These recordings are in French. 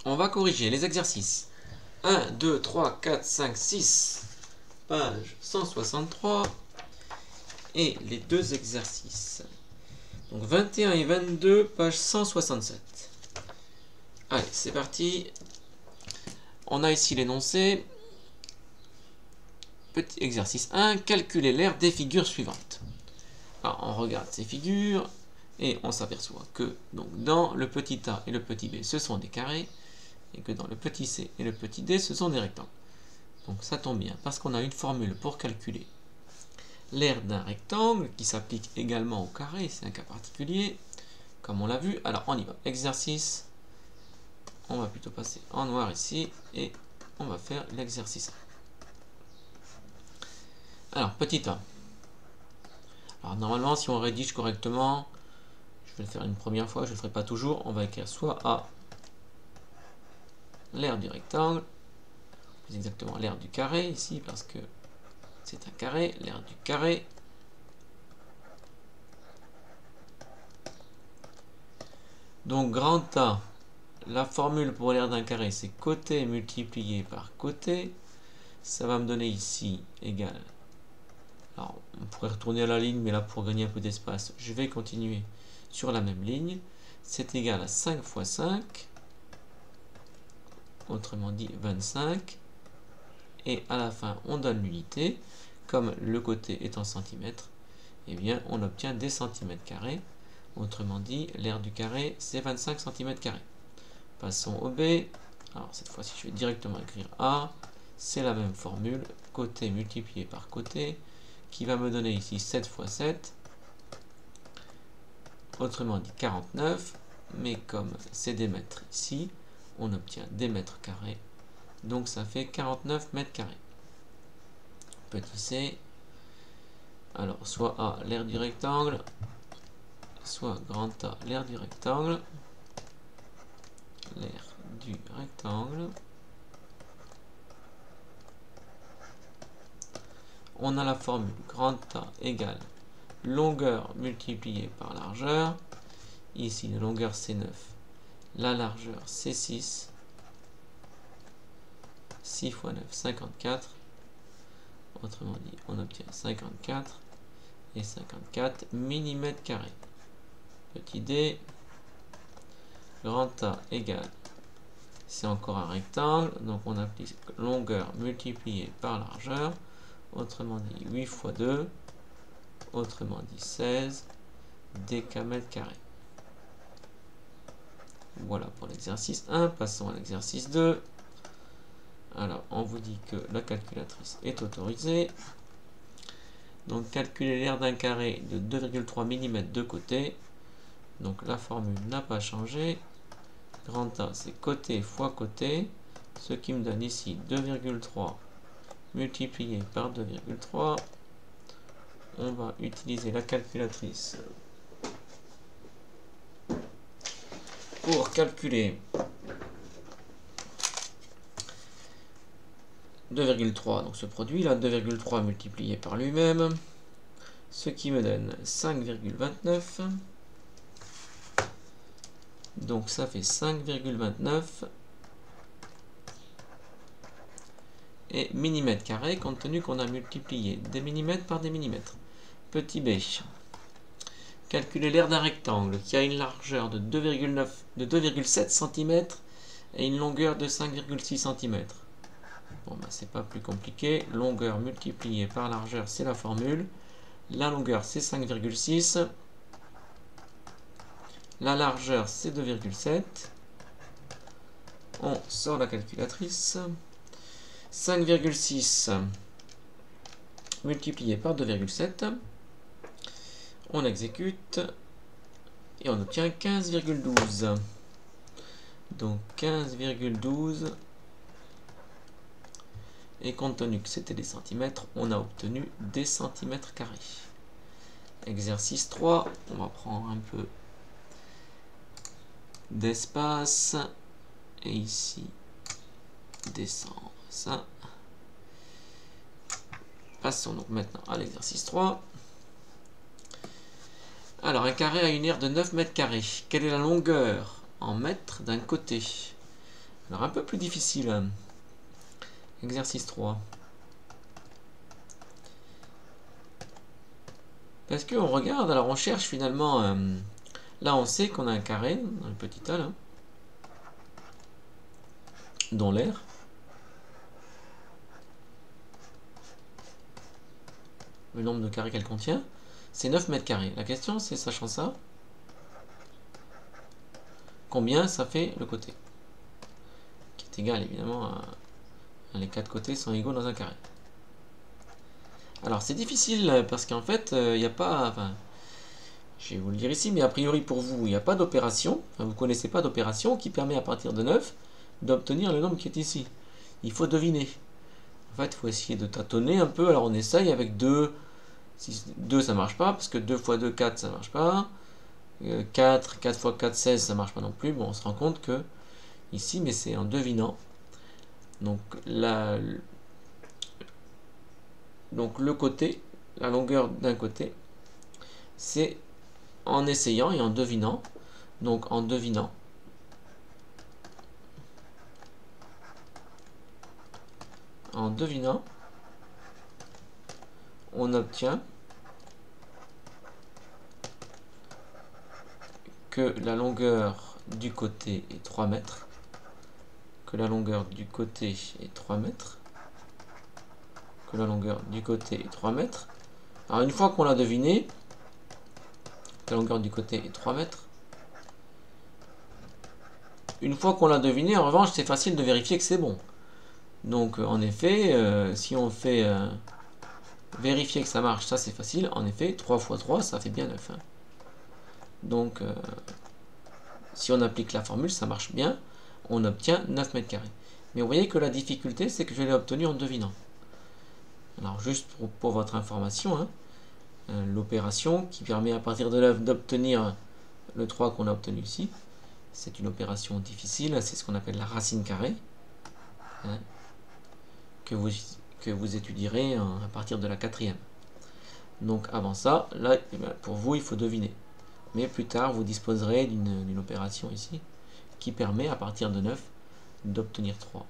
On va corriger les exercices 1, 2, 3, 4, 5, 6, page 163, et les deux exercices. Donc 21 et 22, page 167. Allez, c'est parti. On a ici l'énoncé. Petit exercice 1, calculer l'aire des figures suivantes. Alors, on regarde ces figures et on s'aperçoit que donc, dans le petit a et le petit b, ce sont des carrés, et que dans le petit c et le petit d, ce sont des rectangles. Donc ça tombe bien, parce qu'on a une formule pour calculer l'aire d'un rectangle qui s'applique également au carré, c'est un cas particulier, comme on l'a vu. Alors on y va. Exercice, on va plutôt passer en noir ici, et on va faire l'exercice 1. Alors, petit a. Alors normalement, si on rédige correctement, je vais le faire une première fois, je ne le ferai pas toujours, on va écrire soit A, l'aire du rectangle, plus exactement l'aire du carré ici, parce que c'est un carré, l'aire du carré. Donc grand A, la formule pour l'aire d'un carré, c'est côté multiplié par côté. Ça va me donner ici égal. Alors on pourrait retourner à la ligne, mais là pour gagner un peu d'espace, je vais continuer sur la même ligne. C'est égal à 5 fois 5, autrement dit 25. Et à la fin, on donne l'unité. Comme le côté est en centimètres, eh bien on obtient des centimètres carrés. Autrement dit, l'aire du carré, c'est 25 cm². Passons au B. Alors cette fois-ci, je vais directement écrire A. C'est la même formule, côté multiplié par côté, qui va me donner ici 7 fois 7. Autrement dit 49. Mais comme c'est des mètres ici, on obtient des mètres carrés. Donc ça fait 49 mètres carrés. Petit c. Alors soit A, l'aire du rectangle, soit grand A, l'aire du rectangle. L'aire du rectangle. On a la formule grand A égale longueur multipliée par largeur. Ici, la longueur c'est 9, la largeur c'est 6. 6 fois 9, 54. Autrement dit, on obtient 54 et 54 mm². Petit d, grand A égale, c'est encore un rectangle, donc on applique longueur multipliée par largeur. Autrement dit 8 fois 2, autrement dit 16 dm². Voilà pour l'exercice 1. Passons à l'exercice 2. Alors, on vous dit que la calculatrice est autorisée. Donc, calculer l'aire d'un carré de 2,3 mm de côté. Donc, la formule n'a pas changé. Grand A, c'est côté fois côté. Ce qui me donne ici 2,3 multiplié par 2,3. On va utiliser la calculatrice pour calculer 2,3, donc ce produit là, 2,3 multiplié par lui-même, ce qui me donne 5,29. Donc ça fait 5,29 et millimètres carrés, compte tenu qu'on a multiplié des millimètres par des millimètres. Petit b. Calculer l'aire d'un rectangle qui a une largeur de 2,7 cm et une longueur de 5,6 cm. Bon, ben, c'est pas plus compliqué. Longueur multipliée par largeur, c'est la formule. La longueur, c'est 5,6. La largeur, c'est 2,7. On sort la calculatrice. 5,6 multiplié par 2,7. On exécute et on obtient 15,12. Donc 15,12. Et compte tenu que c'était des centimètres, on a obtenu des centimètres carrés. Exercice 3, on va prendre un peu d'espace. Et ici, descendre ça. Passons donc maintenant à l'exercice 3. Alors, un carré a une aire de 9 mètres carrés. Quelle est la longueur en mètres d'un côté? Alors un peu plus difficile. Exercice 3. Parce qu'on regarde, alors on cherche finalement... là on sait qu'on a un carré dans le petit a là. Dans l'air. Le nombre de carrés qu'elle contient, c'est 9 mètres carrés. La question c'est, sachant ça, combien ça fait le côté, qui est égal évidemment à les 4 côtés sont égaux dans un carré. Alors c'est difficile parce qu'en fait il n'y a pas, enfin, je vais vous le dire ici, mais a priori pour vous il n'y a pas d'opération, enfin, vous ne connaissez pas d'opération qui permet à partir de 9 d'obtenir le nombre qui est ici. Il faut deviner. En fait il faut essayer de tâtonner un peu. Alors on essaye avec 2, 2 ça marche pas parce que 2 fois 2 4 ça marche pas. 4 fois 4 16 ça marche pas non plus. Bon, on se rend compte que ici, mais c'est en devinant. Donc le côté, la longueur d'un côté, c'est en essayant et en devinant. Donc en devinant, on obtient que la longueur du côté est 3 mètres, que la longueur du côté est 3 mètres, que la longueur du côté est 3 mètres. Alors une fois qu'on l'a deviné, que la longueur du côté est 3 mètres, une fois qu'on l'a deviné, en revanche, c'est facile de vérifier que c'est bon. Donc en effet, si on fait vérifier que ça marche, ça c'est facile. En effet, 3 fois 3, ça fait bien 9. Hein. Donc si on applique la formule, ça marche bien. On obtient 9 mètres carrés. Mais vous voyez que la difficulté, c'est que je l'ai obtenu en devinant. Alors juste pour votre information, hein, l'opération qui permet à partir de 9 d'obtenir le 3 qu'on a obtenu ici, c'est une opération difficile, c'est ce qu'on appelle la racine carrée, hein, que vous étudierez à partir de la 4e. Donc avant ça, là, pour vous, il faut deviner. Mais plus tard, vous disposerez d'une opération ici qui permet à partir de 9 d'obtenir 3.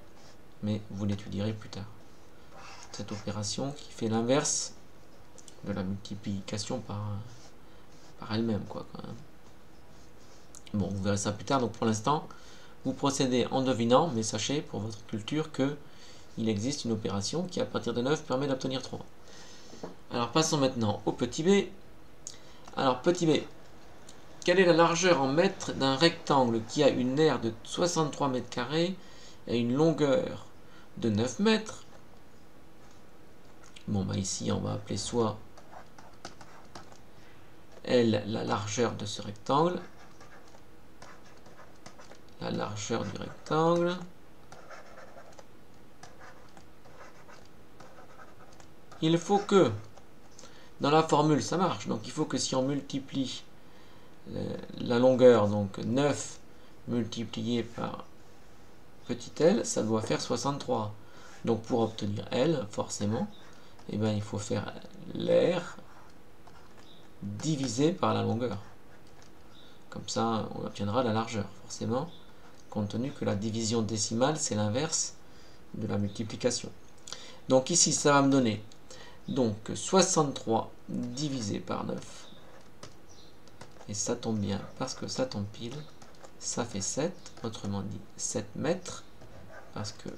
Mais vous l'étudierez plus tard. Cette opération qui fait l'inverse de la multiplication par elle-même, quoi, quand même. Bon, vous verrez ça plus tard. Donc pour l'instant, vous procédez en devinant, mais sachez pour votre culture que il existe une opération qui à partir de 9 permet d'obtenir 3. Alors passons maintenant au petit b. Alors petit b, quelle est la largeur en mètres d'un rectangle qui a une aire de 63 mètres carrés et une longueur de 9 mètres? Bon, bah ici, on va appeler soit L la largeur de ce rectangle, la largeur du rectangle, il faut que, dans la formule, ça marche, donc il faut que si on multiplie la longueur, donc 9 multiplié par petit l, ça doit faire 63. Donc pour obtenir L, forcément, eh bien, il faut faire l'aire divisé par la longueur. Comme ça, on obtiendra la largeur, forcément, compte tenu que la division décimale, c'est l'inverse de la multiplication. Donc ici, ça va me donner donc 63 divisé par 9. Et ça tombe bien, parce que ça tombe pile, ça fait 7, autrement dit 7 mètres, parce que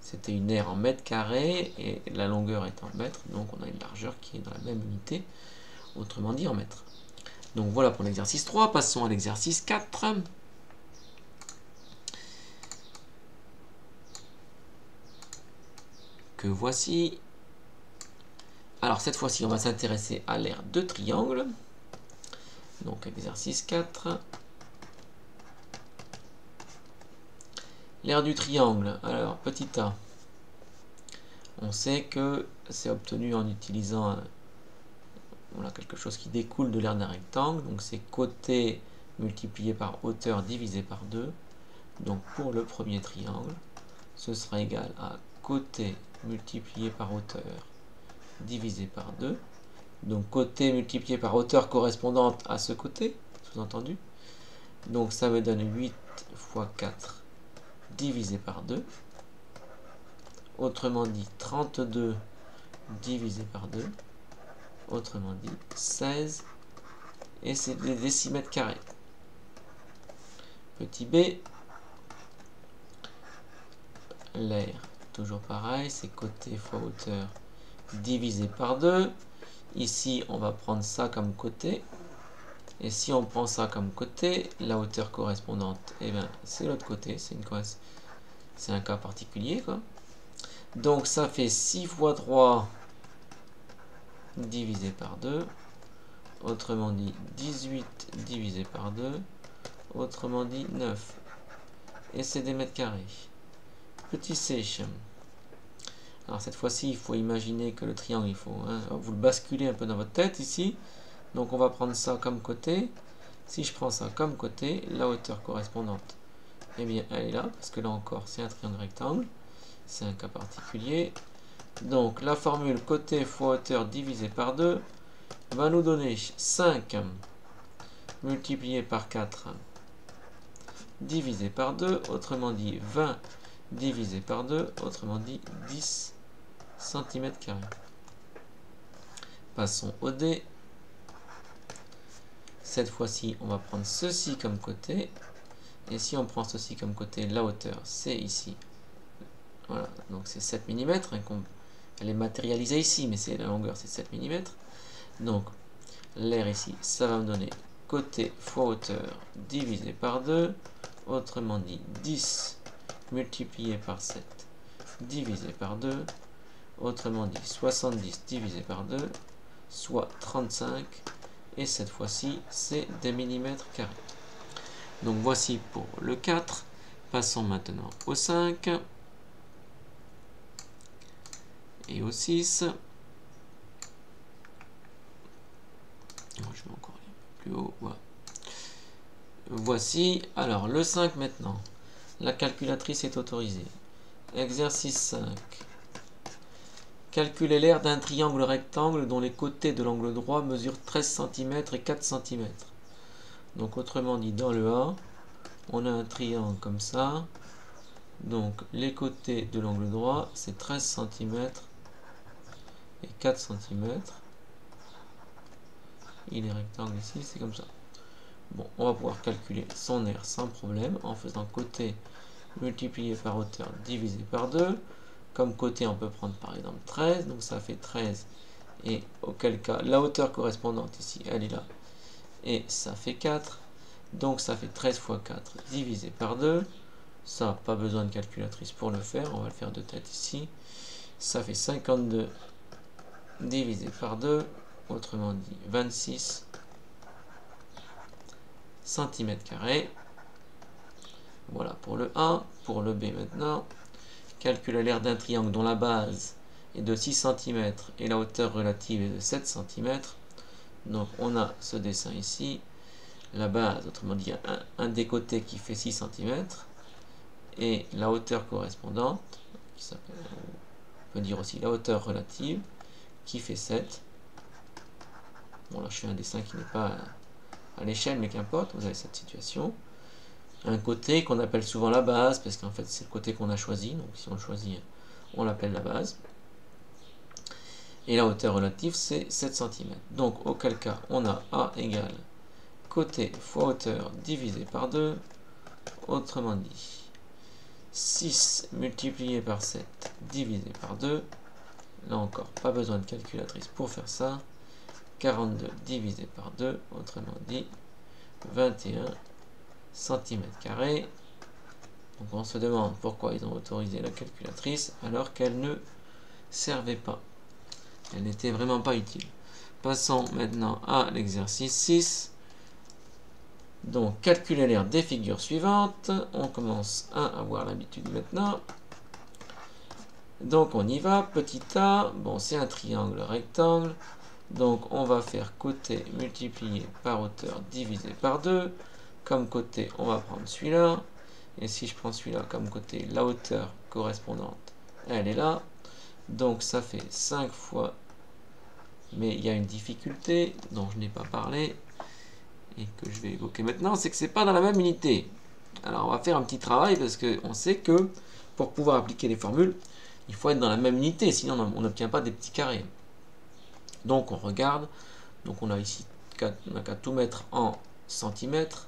c'était une aire en mètres carrés et la longueur est en mètres, donc on a une largeur qui est dans la même unité, autrement dit en mètres. Donc voilà pour l'exercice 3, passons à l'exercice 4. Que voici. Alors cette fois-ci, on va s'intéresser à l'aire de triangle. Donc exercice 4. L'aire du triangle, alors petit a, on sait que c'est obtenu en utilisant voilà, quelque chose qui découle de l'aire d'un rectangle, donc c'est côté multiplié par hauteur divisé par 2. Donc pour le premier triangle, ce sera égal à côté multiplié par hauteur divisé par 2. Donc côté multiplié par hauteur correspondante à ce côté, sous-entendu. Donc ça me donne 8 fois 4 divisé par 2. Autrement dit, 32 divisé par 2. Autrement dit, 16. Et c'est des décimètres carrés. Petit b. L'air, toujours pareil, c'est côté fois hauteur divisé par 2. Ici, on va prendre ça comme côté. Et si on prend ça comme côté, la hauteur correspondante, eh bien, c'est l'autre côté. C'est un cas particulier, quoi. Donc, ça fait 6 fois 3 divisé par 2. Autrement dit, 18 divisé par 2. Autrement dit, 9. Et c'est des mètres carrés. Petit c. Alors, cette fois-ci, il faut imaginer que le triangle, il faut vous le basculer un peu dans votre tête, ici. Donc, on va prendre ça comme côté. Si je prends ça comme côté, la hauteur correspondante, eh bien, elle est là. Parce que là encore, c'est un triangle rectangle. C'est un cas particulier. Donc, la formule côté fois hauteur divisé par 2 va nous donner 5 multiplié par 4 divisé par 2. Autrement dit, 20 divisé par 2. Autrement dit, 10 cm². Passons au D. Cette fois-ci, on va prendre ceci comme côté. Et si on prend ceci comme côté, la hauteur, c'est ici. Voilà, donc c'est 7 mm. Elle est matérialisée ici, mais c'est la longueur, c'est 7 mm. Donc, l'air ici, ça va me donner côté fois hauteur divisé par 2. Autrement dit, 10 multiplié par 7 divisé par 2. Autrement dit, 70 divisé par 2, soit 35. Et cette fois-ci, c'est des millimètres carrés. Donc voici pour le 4. Passons maintenant au 5. Et au 6. Je vais encore aller plus haut. Voilà. Voici. Alors, le 5 maintenant. La calculatrice est autorisée. Exercice 5. Calculez l'aire d'un triangle rectangle dont les côtés de l'angle droit mesurent 13 cm et 4 cm. Donc autrement dit, dans le A, on a un triangle comme ça. Donc les côtés de l'angle droit, c'est 13 cm et 4 cm. Il est rectangle ici, c'est comme ça. Bon, on va pouvoir calculer son aire sans problème en faisant côté multiplié par hauteur divisé par 2. Comme côté, on peut prendre par exemple 13, donc ça fait 13. Et auquel cas, la hauteur correspondante ici, elle est là. Et ça fait 4. Donc ça fait 13 fois 4 divisé par 2. Ça, pas besoin de calculatrice pour le faire. On va le faire de tête ici. Ça fait 52 divisé par 2. Autrement dit, 26 cm². Voilà pour le A. Pour le B maintenant. Calcule l'aire d'un triangle dont la base est de 6 cm et la hauteur relative est de 7 cm. Donc on a ce dessin ici. La base, autrement dit, un des côtés qui fait 6 cm et la hauteur correspondante, qui s'appelle, on peut dire aussi la hauteur relative, qui fait 7. Bon là je fais un dessin qui n'est pas à l'échelle, mais qu'importe, vous avez cette situation. Un côté qu'on appelle souvent la base, parce qu'en fait c'est le côté qu'on a choisi, donc si on le choisit, on l'appelle la base. Et la hauteur relative c'est 7 cm. Donc auquel cas on a A égale côté fois hauteur divisé par 2, autrement dit 6 multiplié par 7 divisé par 2, là encore pas besoin de calculatrice pour faire ça, 42 divisé par 2, autrement dit 21 cm². Donc on se demande pourquoi ils ont autorisé la calculatrice alors qu'elle ne servait pas. Elle n'était vraiment pas utile. Passons maintenant à l'exercice 6. Donc calculer l'aire des figures suivantes. On commence à avoir l'habitude maintenant. Donc on y va. Petit a, bon c'est un triangle rectangle. Donc on va faire côté multiplié par hauteur divisé par 2. Comme côté, on va prendre celui-là. Et si je prends celui-là comme côté, la hauteur correspondante, elle est là. Donc ça fait 5 fois. Mais il y a une difficulté dont je n'ai pas parlé et que je vais évoquer maintenant, c'est que c'est pas dans la même unité. Alors on va faire un petit travail parce qu'on sait que pour pouvoir appliquer les formules, il faut être dans la même unité, sinon on n'obtient pas des petits carrés. Donc on regarde, donc on a ici, on n'a qu'à tout mettre en centimètres,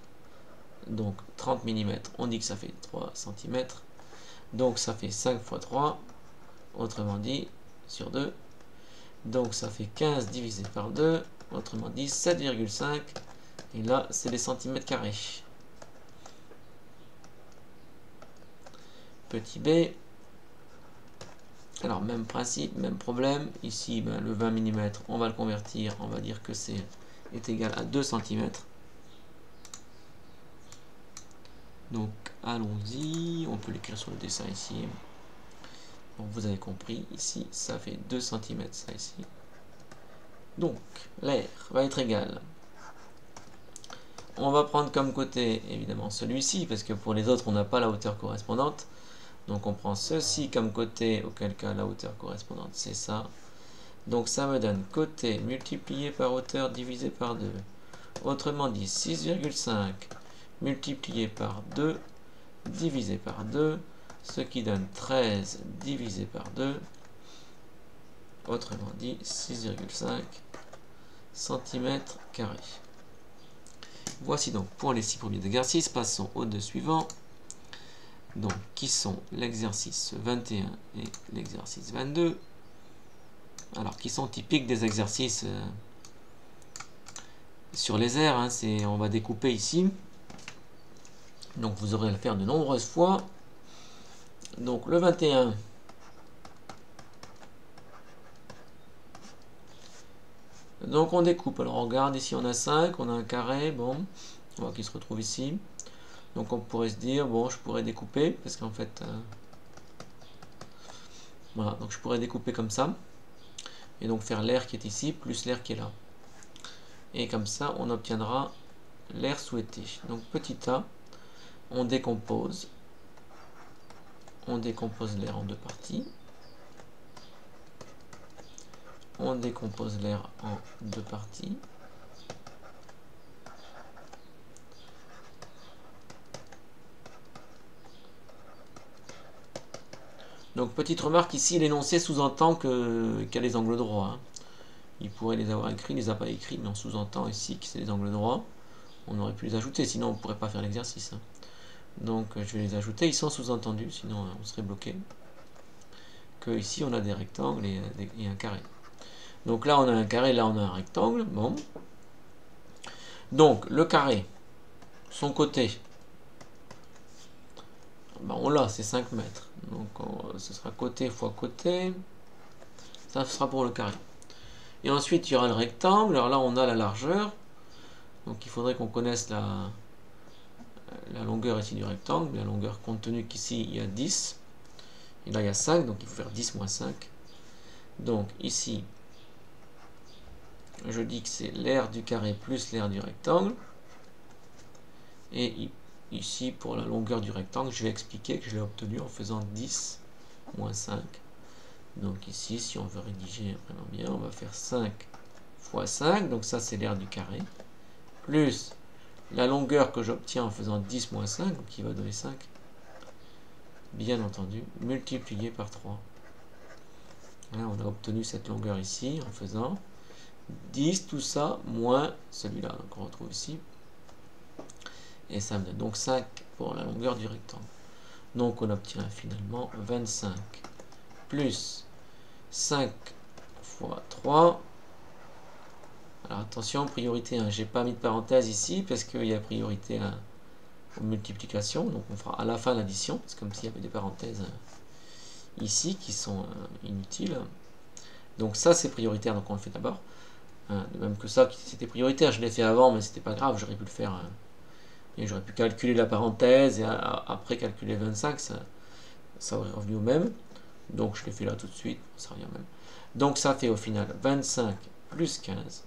donc 30 mm, on dit que ça fait 3 cm, donc ça fait 5 fois 3, autrement dit, sur 2, donc ça fait 15 divisé par 2, autrement dit 7,5, et là c'est les centimètres carrés. Petit b, alors même principe, même problème, ici ben, le 20 mm on va le convertir, on va dire que est égal à 2 cm. Donc allons-y, on peut l'écrire sur le dessin ici. Donc vous avez compris, ici ça fait 2 cm ça ici. Donc l'air va être égal. On va prendre comme côté évidemment celui-ci, parce que pour les autres on n'a pas la hauteur correspondante. Donc on prend ceci comme côté, auquel cas la hauteur correspondante c'est ça. Donc ça me donne côté multiplié par hauteur divisé par 2. Autrement dit 6,5 multiplié par 2 divisé par 2, ce qui donne 13 divisé par 2. Autrement dit 6,5 cm². Voici donc pour les 6 premiers exercices. Passons aux deux suivants. Donc, qui sont l'exercice 21 et l'exercice 22. Alors, qui sont typiques des exercices sur les aires. Hein, on va découper ici. Donc, vous aurez à le faire de nombreuses fois. Donc, le 21. Donc, on découpe. Alors, on regarde ici, on a 5, on a un carré. Bon, on voit qu'il se retrouve ici. Donc on pourrait se dire, bon, je pourrais découper, parce qu'en fait, voilà, donc je pourrais découper comme ça, et donc faire l'air qui est ici, plus l'air qui est là. Et comme ça, on obtiendra l'air souhaité. Donc petit a, on décompose l'air en deux parties. On décompose l'air en deux parties. Donc petite remarque ici, l'énoncé sous-entend qu'il y a les angles droits. Hein. Il pourrait les avoir écrits, il ne les a pas écrits, mais on sous-entend ici que c'est les angles droits. On aurait pu les ajouter, sinon on ne pourrait pas faire l'exercice. Hein. Donc je vais les ajouter, ils sont sous-entendus, sinon on serait bloqué. Que ici on a des rectangles et un carré. Donc là on a un carré, là on a un rectangle. Bon. Donc le carré, son côté, ben, on l'a, c'est 5 mètres. Donc ce sera côté fois côté. Ça sera pour le carré. Et ensuite, il y aura le rectangle. Alors là, on a la largeur. Donc il faudrait qu'on connaisse la longueur ici du rectangle. Mais la longueur, compte tenu qu'ici, il y a 10. Et là, il y a 5. Donc il faut faire 10 moins 5. Donc ici, je dis que c'est l'aire du carré plus l'aire du rectangle. Et ici, pour la longueur du rectangle, je vais expliquer que je l'ai obtenu en faisant 10 moins 5. Donc ici, si on veut rédiger vraiment bien, on va faire 5 fois 5. Donc ça, c'est l'aire du carré. Plus la longueur que j'obtiens en faisant 10 moins 5, donc qui va donner 5. Bien entendu, multiplié par 3. Là, on a obtenu cette longueur ici en faisant 10, tout ça, moins celui-là. Donc on retrouve ici. Et ça me donne donc 5 pour la longueur du rectangle. Donc on obtient finalement 25 plus 5 fois 3. Alors attention, priorité 1. J'ai pas mis de parenthèse ici parce qu'il y a priorité aux multiplications. Donc on fera à la fin l'addition. C'est comme s'il y avait des parenthèses ici qui sont inutiles. Donc ça c'est prioritaire, donc on le fait d'abord. De même que ça, c'était prioritaire. Je l'ai fait avant, mais c'était pas grave. J'aurais pu le faire. Et j'aurais pu calculer la parenthèse et après calculer 25, ça aurait revenu au même. Donc je l'ai fait là tout de suite, ça revient même. Donc ça fait au final 25 plus 15,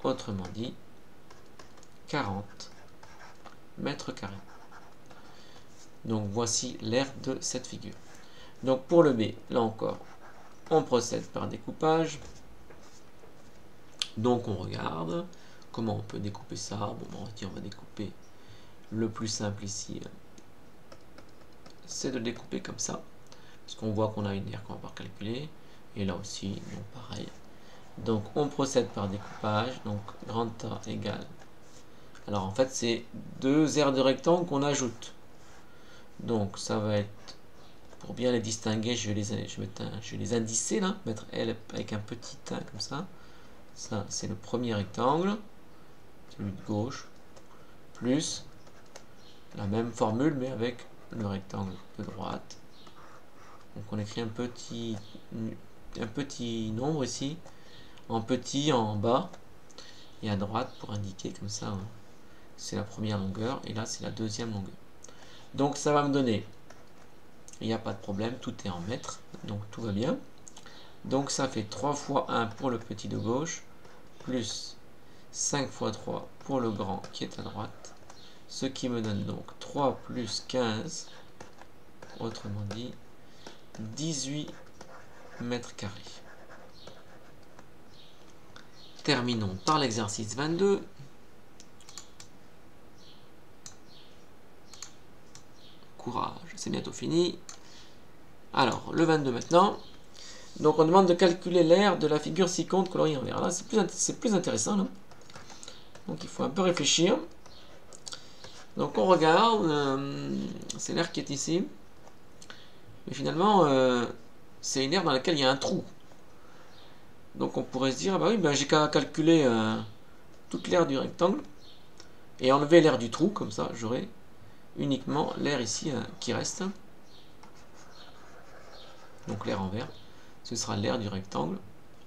autrement dit 40 mètres carrés. Donc voici l'aire de cette figure. Donc pour le B, là encore, on procède par découpage. Donc on regarde comment on peut découper ça. Bon, on va découper Le plus simple ici, c'est de découper comme ça, parce qu'on voit qu'on a une aire qu'on va pas calculer, et là aussi, donc pareil. Donc on procède par découpage, donc grand A égale. Alors en fait, c'est deux aires de rectangle qu'on ajoute. Donc ça va être, pour bien les distinguer, je vais les indicer là, mettre L avec un petit 1 comme ça. Ça, c'est le premier rectangle, celui de gauche, plus la même formule, mais avec le rectangle de droite. Donc on écrit un petit nombre ici, en petit en bas, et à droite pour indiquer comme ça, hein, c'est la première longueur, et là c'est la deuxième longueur. Donc ça va me donner, il n'y a pas de problème, tout est en mètres, donc tout va bien. Donc ça fait 3 fois 1 pour le petit de gauche, plus 5 fois 3 pour le grand qui est à droite, ce qui me donne donc 3 plus 15, autrement dit 18 mètres carrés. Terminons par l'exercice 22. Courage, c'est bientôt fini. Alors, le 22 maintenant. Donc on demande de calculer l'aire de la figure ci-contre coloriée en vert. Là, c'est plus intéressant. Là. Donc il faut un peu réfléchir. Donc on regarde, c'est l'aire qui est ici. Mais finalement, c'est une aire dans laquelle il y a un trou. Donc on pourrait se dire, ah bah oui, ben, j'ai qu'à calculer toute l'aire du rectangle et enlever l'aire du trou, comme ça j'aurai uniquement l'aire ici qui reste. Donc l'aire en vert, ce sera l'aire du rectangle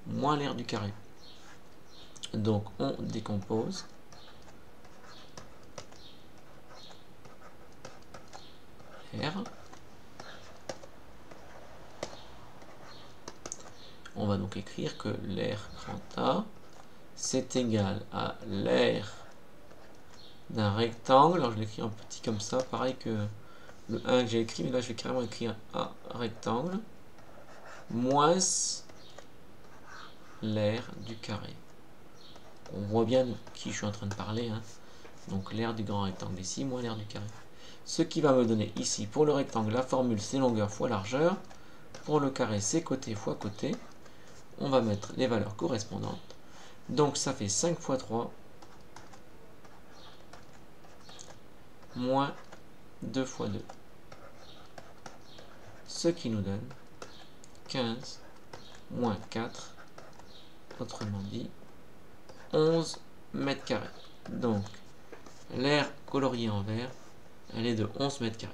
moins l'aire du carré. Donc on décompose. R. On va donc écrire que l'aire grand A, c'est égal à l'aire d'un rectangle. Alors je l'écris en petit comme ça, pareil que le 1 que j'ai écrit, mais là je vais carrément écrire A rectangle, moins l'aire du carré. On voit bien de qui je suis en train de parler, hein. Donc l'aire du grand rectangle ici, moins l'aire du carré. Ce qui va me donner ici, pour le rectangle, la formule c'est longueur fois largeur. Pour le carré, c'est côté fois côté. On va mettre les valeurs correspondantes. Donc ça fait 5 fois 3, moins 2 fois 2. Ce qui nous donne 15 moins 4, autrement dit 11 mètres carrés. Donc l'aire coloriée en vert, elle est de 11 mètres carrés.